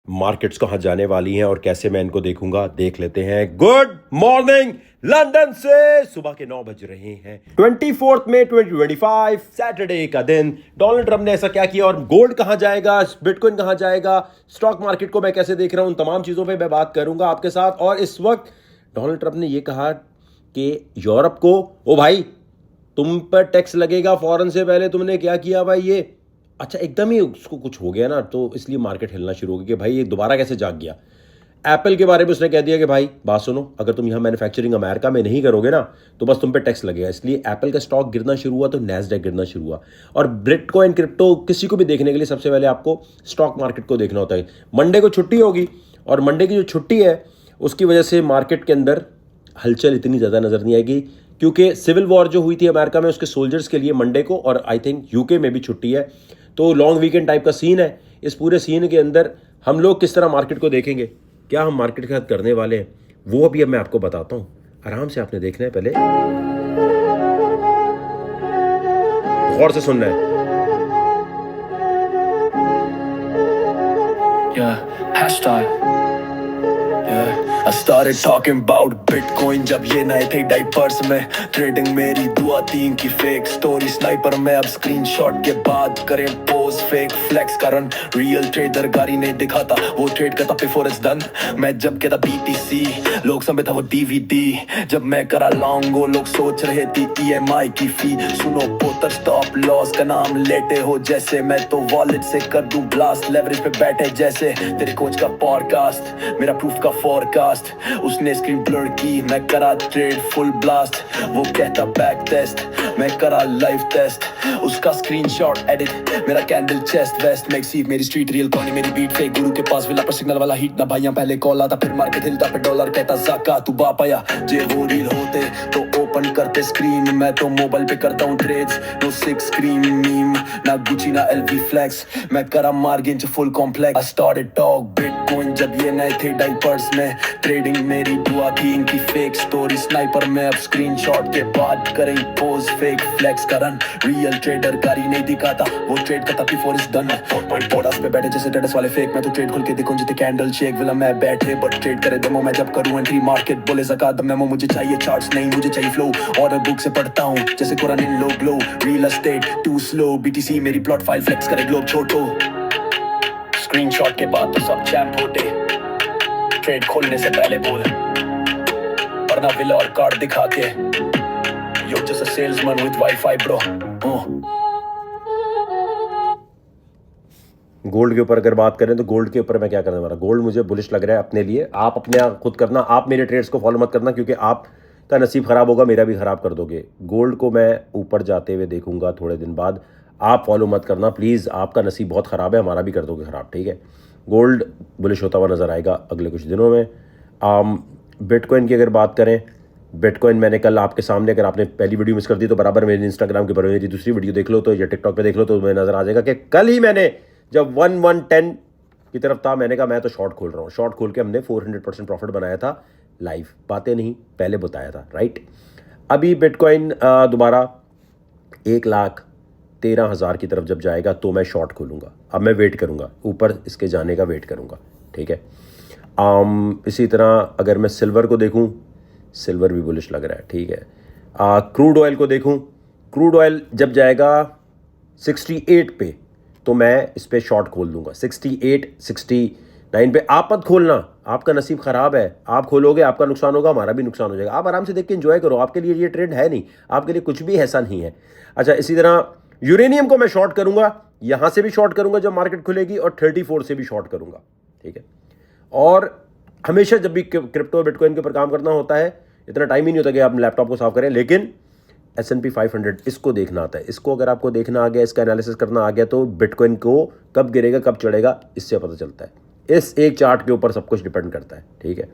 Markets कहां जाने वाली हैं और कैसे मैं इनको देखूंगा, देख लेते हैं। गुड मॉर्निंग लंदन से। सुबह के 9 बज रहे हैं, 24 मई 2025 सैटरडे का दिन। डोनाल्ड ट्रंप ने ऐसा क्या किया और गोल्ड कहां जाएगा, बिटकॉइन कहां जाएगा, स्टॉक मार्केट को मैं कैसे देख रहा हूं, उन तमाम चीजों पे मैं बात करूंगा आपके साथ। और इस वक्त डोनाल्ड ट्रंप ने यह कहा कि यूरोप को, ओ भाई तुम पर टैक्स लगेगा, फौरन से पहले तुमने क्या किया भाई ये। अच्छा, एकदम ही उसको कुछ हो गया ना, तो इसलिए मार्केट हिलना शुरू हो गया कि भाई ये दोबारा कैसे जाग गया। एप्पल के बारे में उसने कह दिया कि भाई बात सुनो, अगर तुम यहाँ मैन्युफैक्चरिंग अमेरिका में नहीं करोगे ना तो बस तुम पे टैक्स लगेगा। इसलिए एप्पल का स्टॉक गिरना शुरू हुआ, तो नैस्डैक गिरना शुरू हुआ। और बिटकॉइन, क्रिप्टो, किसी को भी देखने के लिए सबसे पहले आपको स्टॉक मार्केट को देखना होता है। मंडे को छुट्टी होगी और मंडे की जो छुट्टी है उसकी वजह से मार्केट के अंदर हलचल इतनी ज़्यादा नज़र नहीं आएगी, क्योंकि सिविल वॉर जो हुई थी अमेरिका में उसके सोल्जर्स के लिए मंडे को, और आई थिंक यूके में भी छुट्टी है, तो लॉन्ग वीकेंड टाइप का सीन है। इस पूरे सीन के अंदर हम लोग किस तरह मार्केट को देखेंगे, क्या हम मार्केट के साथ करने वाले हैं, वो अभी अब मैं आपको बताता हूँ। आराम से आपने देखना है, पहले गौर से सुनना है। I started talking about Bitcoin जब ये नए थे डाइपर्स में। ट्रेडिंग मेरी दुआ तीन की फेक स्टोरी स्नाइपर में। अब स्क्रीनशॉट के बाद करें पोज, फेक फ्लेक्स करन रियल ट्रेडर गाड़ी नहीं दिखाता, वो ट्रेड करता बिफोर इट्स डन। मैं जब कहता BTC लोग समझता वो DVD, जब मैं करा लॉन्गो लोग सोच रहे थी EMI की फी। सुनो पोतर स्टॉप लॉस का नाम लेते हो जैसे, मैं तो वॉलेट से कर दूं ब्लास्ट, लेवरेज पे बैठे जैसे। तेरे कोच का पॉडकास्ट, मेरा प्रूफ का फोरकास्ट, उसने स्क्रीन ब्लर की, मैं करा ट्रेड फुल ब्लास्ट। वो कहता बैक टेस्ट, मैं करा लाइव टेस्ट, उसका स्क्रीनशॉट एडिट, मेरा कैंडल चेस्ट वेस्ट। मेक सीट मेरी स्ट्रीट रियल कॉनी मेरी बीट फेक, गुरु के पास विला पर सिग्नल वाला हीट ना भाइयां। पहले कॉल आता फिर मार्केट हिलता फिर डॉलर कहता जाका तू बाप आया। जे वो रील होते तो ओपन करते स्क्रीन, मैं तो मोबाइल पे करता हूँ trades. No six screen meme, ना गुची ना LV फ्लेक्स, मैं करा मार्जिन च full complex. I started talk Bitcoin जब ये नए थे डाइपर्स में। ट्रेडिंग मेरी दुआ थी इनकी फेक स्टोरी स्नाइपर में। अब स्क्रीनशॉट के बाद करें पोज, फेक फ्लेक्स करन रियल ट्रेडर गाड़ी नहीं दिखाता, वो ट्रेड करता बिफोर इट्स डन। पॉडकास्ट पे बैठे जैसे टेडस वाले फेक, मैं तो ट्रेड खोल के देखूं जितने कैंडल शेक विला मैं बैठे, बट ट्रेड करे डेमो मैं जब करूं एंट्री। मार्केट बोले ज़कात मेमो, मुझे चाहिए चार्ट्स नहीं मुझे चाहिए फ्लो। ऑर्डर बुक से पढ़ता हूं जैसे Quran in low glow. Real estate to slow, BTC मेरी प्लॉट फाइल फ्लेक्स करे ग्लोब छोटो। स्क्रीनशॉट के बाद तो सब चैंप होते, ट्रेड खोलने से पहले बोल, वरना विला और कार्ड दिखा के you're just a salesman with Wi-Fi bro। Gold के ऊपर अगर बात करें तो गोल्ड के ऊपर मैं क्या करने वाला, गोल्ड मुझे बुलिश लग रहा है अपने लिए। आप अपने आप खुद करना, आप मेरे ट्रेड्स को फॉलो मत करना, क्योंकि आपका नसीब खराब होगा, मेरा भी खराब कर दोगे। गोल्ड को मैं ऊपर जाते हुए देखूंगा थोड़े दिन बाद, आप फॉलो मत करना प्लीज़, आपका नसीब बहुत ख़राब है, हमारा भी कर दोगे ख़राब, ठीक है। गोल्ड बुलिश होता हुआ नज़र आएगा अगले कुछ दिनों में। बिटकॉइन की अगर बात करें, बिटकॉइन मैंने कल आपके सामने, अगर आपने पहली वीडियो मिस कर दी तो बराबर मेरे इंस्टाग्राम के ऊपर मेरी दूसरी वीडियो देख लो तो, या टिकटॉक पे देख लो तो, नज़र आ जाएगा कि कल ही मैंने जब 1110 की तरफ था, मैंने कहा मैं तो शॉर्ट खोल रहा हूँ। शॉर्ट खोल के हमने 400% प्रॉफिट बनाया था लाइव, बातें नहीं पहले बताया था, राइट। अभी बिटकॉइन दोबारा 1,13,000 की तरफ जब जाएगा तो मैं शॉर्ट खोलूँगा। अब मैं वेट करूँगा, ऊपर इसके जाने का वेट करूँगा, ठीक है। इसी तरह अगर मैं सिल्वर को देखूँ, सिल्वर भी बुलिश लग रहा है, ठीक है। क्रूड ऑयल को देखूँ, क्रूड ऑयल जब जाएगा 68 पे तो मैं इस पर शॉर्ट खोल दूंगा। 68, 69 पे आप मत खोलना, आपका नसीब ख़राब है। आप खोलोगे आपका नुकसान होगा, हमारा भी नुकसान हो जाएगा। आप आराम से देख के एंजॉय करो, आपके लिए ये ट्रेड है नहीं, आपके लिए कुछ भी ऐसा नहीं है। अच्छा, इसी तरह यूरेनियम को मैं शॉर्ट करूंगा, यहाँ से भी शॉर्ट करूंगा जब मार्केट खुलेगी, और 34 से भी शॉर्ट करूंगा, ठीक है। और हमेशा जब भी क्रिप्टो बिटकॉइन के ऊपर काम करना होता है, इतना टाइम ही नहीं होता कि आप लैपटॉप को साफ करें, लेकिन S&P 500 इसको देखना आता है। इसको अगर आपको देखना आ गया, इसका एनालिसिस करना आ गया, तो बिटकॉइन को कब गिरेगा कब चढ़ेगा इससे पता चलता है। इस एक चार्ट के ऊपर सब कुछ डिपेंड करता है, ठीक है।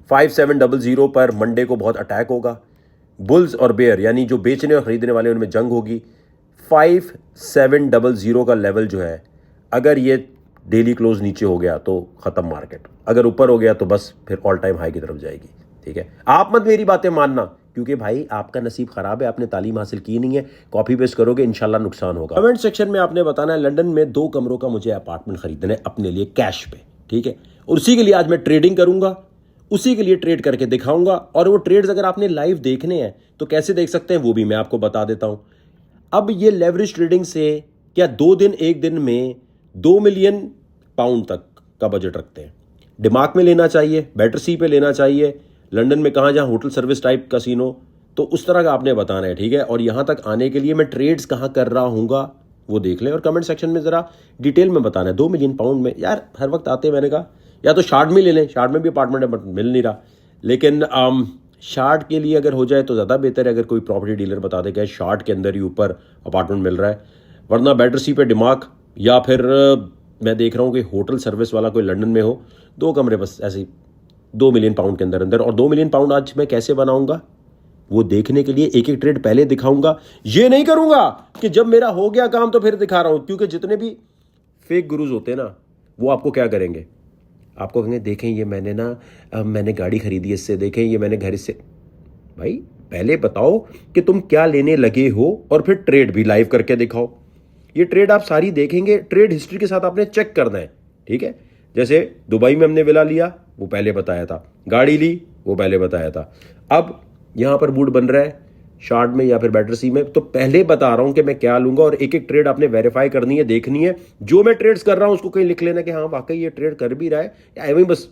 5700 पर मंडे को बहुत अटैक होगा। बुल्स और बेयर यानी जो बेचने और खरीदने वाले उनमें जंग होगी। 5700 का लेवल जो है, अगर ये डेली क्लोज नीचे हो गया तो ख़त्म मार्केट, अगर ऊपर हो गया तो बस फिर ऑल टाइम हाई की तरफ जाएगी, ठीक है। आप मत मेरी बातें मानना, क्योंकि भाई आपका नसीब खराब है, आपने तालीम हासिल की नहीं है, कॉपी पेस्ट करोगे इंशाल्लाह नुकसान होगा। कमेंट सेक्शन में आपने बताना है लंदन में 2 कमरों का मुझे अपार्टमेंट खरीदना है अपने लिए कैश पे, ठीक है। और उसी के लिए आज मैं ट्रेडिंग करूंगा, उसी के लिए ट्रेड करके दिखाऊंगा। और वो ट्रेड्स अगर आपने लाइव देखने हैं तो कैसे देख सकते हैं वो भी मैं आपको बता देता हूं। अब ये लेवरेज ट्रेडिंग से क्या 2 दिन 1 दिन में 2 मिलियन पाउंड तक का बजट रखते हैं। दिमाग में लेना चाहिए, बैटरसी पे लेना चाहिए, लंदन में कहाँ जहाँ होटल सर्विस टाइप कसिनो, तो उस तरह का आपने बताना है, ठीक है। और यहाँ तक आने के लिए मैं ट्रेड्स कहाँ कर रहा हूँगा वो देख लें और कमेंट सेक्शन में ज़रा डिटेल में बताना है। 2 मिलियन पाउंड में यार हर वक्त आते हैं, मैंने कहा या तो शार्ट में ले लें, शार्ट में भी अपार्टमेंट है बट मिल नहीं रहा, लेकिन शार्ट के लिए अगर हो जाए तो ज़्यादा बेहतर है अगर कोई प्रॉपर्टी डीलर बता दे कि शार्ट के अंदर ही ऊपर अपार्टमेंट मिल रहा है, वरना बैटरसी पे दिमाग, या फिर मैं देख रहा हूँ कि होटल सर्विस वाला कोई लंदन में हो, 2 कमरे बस ऐसे ही 2 मिलियन पाउंड के अंदर अंदर। और 2 मिलियन पाउंड आज मैं कैसे बनाऊंगा वो देखने के लिए एक एक ट्रेड पहले दिखाऊंगा। ये नहीं करूंगा कि जब मेरा हो गया काम तो फिर दिखा रहा हूं, क्योंकि जितने भी फेक गुरुज होते हैं ना वो आपको क्या करेंगे, आपको कहेंगे देखें ये मैंने गाड़ी खरीदी इससे, देखें ये मैंने घर इससे। भाई पहले बताओ कि तुम क्या लेने लगे हो और फिर ट्रेड भी लाइव करके दिखाओ। ये ट्रेड आप सारी देखेंगे, ट्रेड हिस्ट्री के साथ आपने चेक करना है, ठीक है। जैसे दुबई में हमने विला लिया वो पहले बताया था, गाड़ी ली वो पहले बताया था, अब यहां पर मूड बन रहा है शार्ट में या फिर बैटरसी में, तो पहले बता रहा हूं कि मैं क्या लूंगा। और एक एक ट्रेड आपने वेरीफाई करनी है, देखनी है। जो मैं ट्रेड्स कर रहा हूं उसको कहीं लिख लेना कि हाँ वाकई ये ट्रेड कर भी रहा है या एवं बस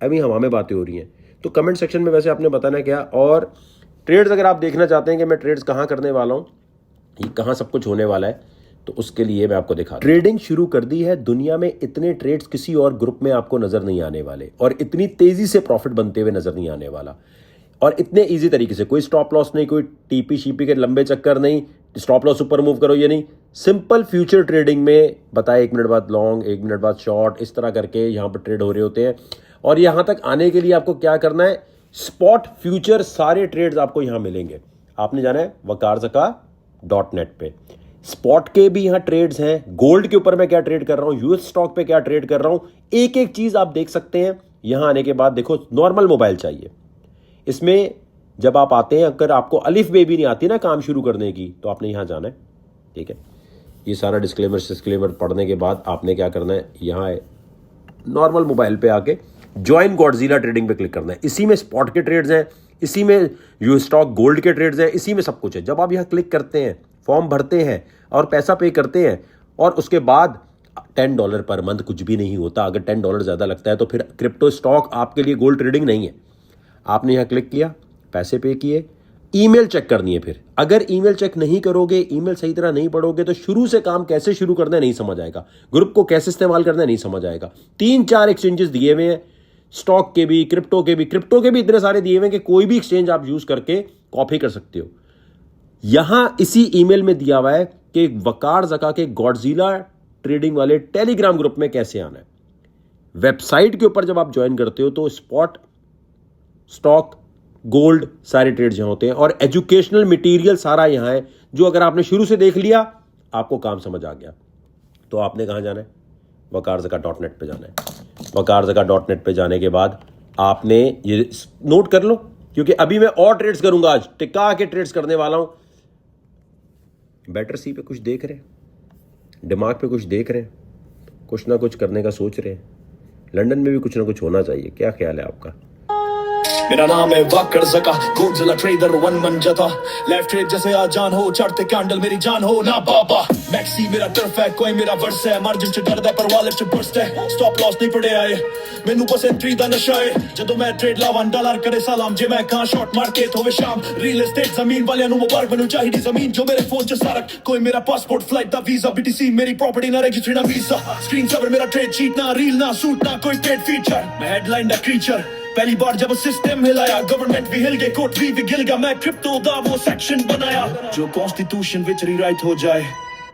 एवं हवा में बातें हो रही हैं। तो कमेंट सेक्शन में वैसे आपने बताना है क्या। और ट्रेड्स अगर आप देखना चाहते हैं कि मैं ट्रेड्स कहाँ करने वाला हूँ, ये कहाँ सब कुछ होने वाला है, तो उसके लिए मैं आपको दिखा ट्रेडिंग शुरू कर दी है। दुनिया में इतने ट्रेड्स किसी और ग्रुप में आपको नजर नहीं आने वाले, और इतनी तेजी से प्रॉफिट बनते हुए नजर नहीं आने वाला, और इतने इजी तरीके से। कोई स्टॉप लॉस नहीं, कोई टीपी शीपी के लंबे चक्कर नहीं, स्टॉप लॉस ऊपर मूव करो, ये नहीं। सिंपल फ्यूचर ट्रेडिंग में बताए 1 मिनट बाद लॉन्ग, 1 मिनट बाद शॉर्ट, इस तरह करके यहाँ पर ट्रेड हो रहे होते हैं। और यहाँ तक आने के लिए आपको क्या करना है, स्पॉट फ्यूचर सारे ट्रेड्स आपको यहाँ मिलेंगे। आपने जाना है wakarzaka.net पे। स्पॉट के भी यहाँ ट्रेड्स हैं, गोल्ड के ऊपर मैं क्या ट्रेड कर रहा हूँ, यूएस स्टॉक पे क्या ट्रेड कर रहा हूँ, एक एक चीज आप देख सकते हैं। यहाँ आने के बाद देखो नॉर्मल मोबाइल चाहिए, इसमें जब आप आते हैं अगर आपको अलिफ बे भी नहीं आती ना काम शुरू करने की, तो आपने यहाँ जाना है, ठीक है। ये सारा डिस्क्लेमर पढ़ने के बाद आपने क्या करना है, यहाँ नॉर्मल मोबाइल पे आके ज्वाइन गॉडजिला ट्रेडिंग पे क्लिक करना है। इसी में स्पॉट के ट्रेड्स हैं, इसी में यूएस स्टॉक गोल्ड के ट्रेड्स हैं, इसी में सब कुछ है। जब आप यहाँ क्लिक करते हैं, फॉर्म भरते हैं और पैसा पे करते हैं, और उसके बाद $10 पर मंथ कुछ भी नहीं होता। अगर $10 ज़्यादा लगता है तो फिर क्रिप्टो स्टॉक आपके लिए गोल्ड ट्रेडिंग नहीं है। आपने यहाँ क्लिक किया, पैसे पे किए, ईमेल चेक करनी है। फिर अगर ईमेल चेक नहीं करोगे, ईमेल सही तरह नहीं पढ़ोगे, तो शुरू से काम कैसे शुरू करना है नहीं समझ आएगा, ग्रुप को कैसे इस्तेमाल करना है नहीं समझ आएगा। 3-4 एक्सचेंजेस दिए हुए हैं, स्टॉक के भी, क्रिप्टो के भी इतने सारे दिए हुए हैं कि कोई भी एक्सचेंज आप यूज करके कॉपी कर सकते हो। यहां इसी ईमेल में दिया हुआ है कि वकार्ज़का के गॉडजिला ट्रेडिंग वाले टेलीग्राम ग्रुप में कैसे आना है। वेबसाइट के ऊपर जब आप ज्वाइन करते हो तो स्पॉट, स्टॉक, गोल्ड सारे ट्रेड्स यहां होते हैं, और एजुकेशनल मटेरियल सारा यहां है, जो अगर आपने शुरू से देख लिया आपको काम समझ आ गया। तो आपने कहां जाना है, wakarzaka.net पे जाना है। wakarzaka.net पे जाने के बाद आपने ये नोट कर लो, क्योंकि अभी मैं और ट्रेड्स करूंगा, आज टिका के ट्रेड्स करने वाला हूं। बैटरसी पे कुछ देख रहे हैं, दिमाग पे कुछ देख रहे हैं, कुछ ना कुछ करने का सोच रहे हैं। लंदन में भी कुछ ना कुछ होना चाहिए, क्या ख्याल है आपका? मेरा नाम है वकार्ज़का, गॉडजिला ट्रेडर वन मन जता। लेफ्ट ट्रेड जैसे आजान हो, चढ़ते कैंडल मेरी जान हो ना बाबा। मैक्सी मेरा टर्फ है, कोई मेरा वर्स है, मार्जिन से डरदा पर वालेट से बर्स्ट है। स्टॉप लॉस नहीं पड़े आए, मैनू बस एंट्री दा नशा है। जदों मैं ट्रेड लावां डॉलर करे सलाम, जे मैं कहां शॉर्ट मार्केट होवे शाम। रियल एस्टेट जमीन वालियां नू मुबारक, मैनू चाहिदी जमीन जो मेरे फोन च सारक। कोई मेरा पासपोर्ट, फ्लाइट दा वीजा, बीटीसी मेरी प्रॉपर्टी ना रजिस्ट्री ना वीजा। स्क्रीन सेवर मेरा ट्रेड शीट ना रील ना सूट ना कोई ट्रेड फीचर। मैं हेडलाइन दा क्रीचर, पहली बार जब सिस्टम हिलाया, गवर्नमेंट भी हिल गई, कोर्ट भी गिल गया। मैं क्रिप्टो दा वो सेक्शन बनाया, जो कॉन्स्टिट्यूशन विच रीराइट हो जाए।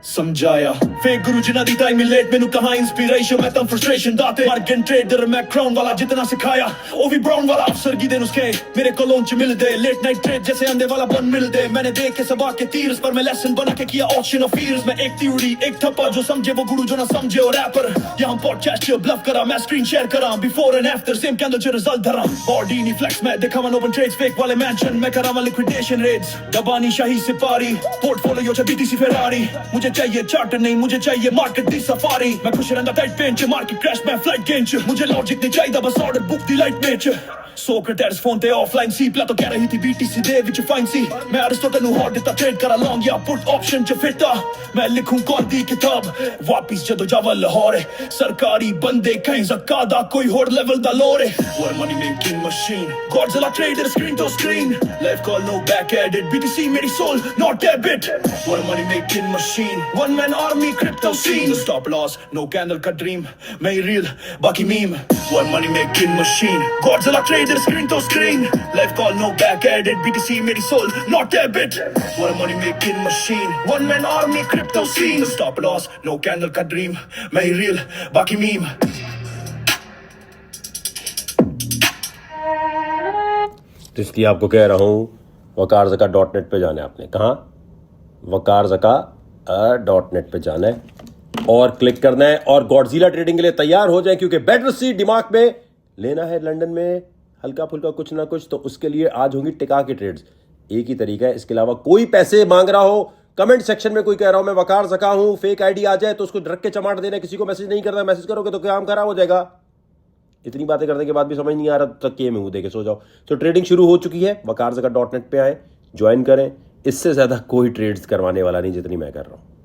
समझाया फेक गुरु जिन्ना दी टाइम लेट मैनू कहा इंस्पिरेशन मैं तां फ्रस्ट्रेशन दाते मार्केट ट्रेडर मैं क्राउन वाला जितना सिखाया ओ भी ब्राउन वाला अफसर की दे नुस्खे मेरे को लॉन्च मिल दे लेट नाइट ट्रेड जैसे अंडे वाला बन मिल दे मैंने देख के सबा के तीर्स पर मैं लेसन बना के किया ऑप्शन ऑफ फियर्स मैं एक थ्योरी एक थप्पा जो समझे वो गुरु जो ना समझे और रैपर यहाँ पॉडकास्ट ब्लफ करा मैं स्क्रीन शेयर करा before and after same candle जो रिजल्ट धरा बॉडी नी फ्लेक्स मैं दिखा वन ओपन ट्रेड्स फेक वाले मेंशन मैं करा वन लिक्विडेशन रेट्स दबानी शाही सिपारी पोर्टफोलियो च बीटीसी फेरारी मुझे चाहिए चार्टर नहीं मुझे चाहिए मार्केट दी सफारी मैं खुश रहंदा टाइट पेन च मार्केट क्रैश मैं फ्लाइट गेन च मुझे लॉजिक नहीं चाहिए बस ऑर्डर बुक दी लाइट में च सोक्रेटिस फोन ते ऑफलाइन सी प्ला तो कह रही थी बीटीसी दे विच फाइन सी मैं अरिस्टोटल नु हॉट दिता ट्रेड करा लॉन्ग या पुट ऑप्शन च फिटा मैं लिखूं कौन दी किताब वापिस जदों जावा लाहौर सरकारी बंदे कहीं ज़का दा कोई होर लेवल दा लोरे war money making machine Godzilla trader screen to screen life call no back added BTC मेरी soul not debit war money making machine one man army crypto scene stop loss no candle का dream मैं real बाकी meme war money making machine Godzilla trader screen to screen life call no back edit BTC मेरी soul not debit what a money making machine one man army crypto scene stop loss no candle का dream मैं ही real बाकी meme तो इसलिए आपको कह रहा हूँ wakarzaka.net पे जाना है आपने कहाँ wakarzaka.net पे जाना है और क्लिक करना है और गॉडजिला ट्रेडिंग के लिए तैयार हो जाए क्योंकि बेटर सी दिमाग में लेना है लंदन में हल्का फुल्का कुछ ना कुछ तो उसके लिए आज होंगी टिका की ट्रेड्स एक ही तरीका है इसके अलावा कोई पैसे मांग रहा हो कमेंट सेक्शन में कोई कह रहा हो मैं वकार ज़का हूं फेक आईडी आ जाए तो उसको रख के चमाट देना किसी को मैसेज नहीं करना मैसेज करोगे तो काम खराब हो जाएगा इतनी बातें करने के बाद भी समझ नहीं आ रहा तक के में हूं देखे सो जाओ तो ट्रेडिंग शुरू हो चुकी है wakarzaka.net पे आए ज्वाइन करें इससे ज़्यादा कोई ट्रेड्स करवाने वाला नहीं जितनी मैं कर रहा हूं